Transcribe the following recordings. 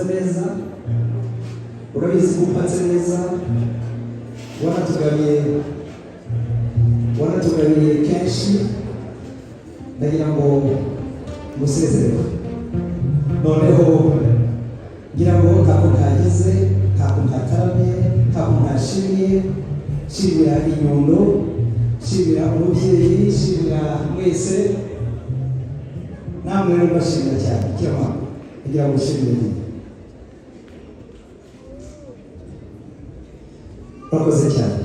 neza, urabizi ko upatse neza, wanatugabiye kenshi, ndagira ngo musezerere. Noneho ngira ngo kako kagize, kako kataramye, kako kashimye, shimira Inyundo, shimira umubyeyi, shimira mwese, namwe rero bashimira cyane cyama kugira ngo ushimire. Bakoze cyane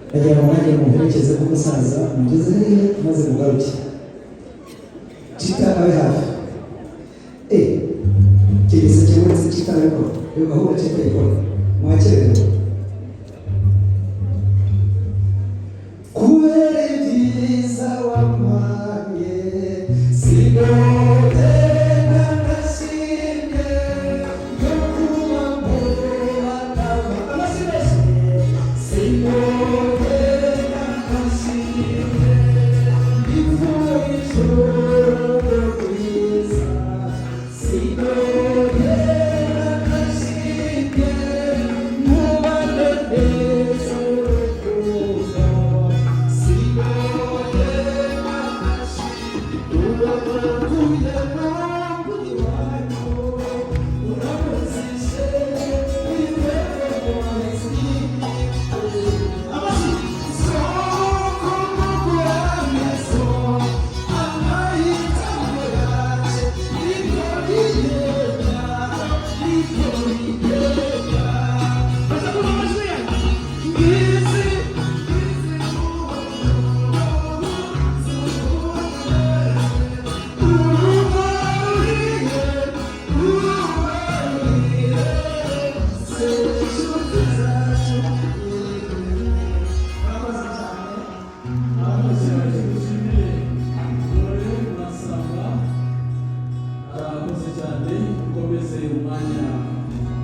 ndagira ngo nanjye muherekeze ku musaza mugeze maze mugaruke Chita abe hafi kigeze cyose Chita ariko ahubwo Chita ikora mwakerere kubera ibyiza wampaye sigote n'agashimwe yo kuba mu bakaba amashimwe sigote n'agashimwe ivuye ijoro ryiza sigote n'agashimwe mubane neza urukundo sigote n'agashimwe urakuye n'abandi bantu uramuzishe wibere waziki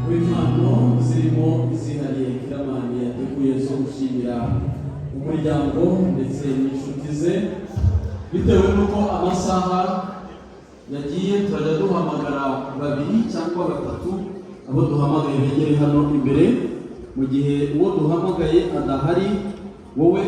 w'impano zirimo izihariye Kiramani yateguye zo gushimira umuryango ndetse n'inshuti ze. Bitewe n'uko amasaha yagiye, turajya duhamagara babiri cyangwa batatu abo duhamagaye begere hano imbere. Mu gihe uwo duhamagaye adahari, wowe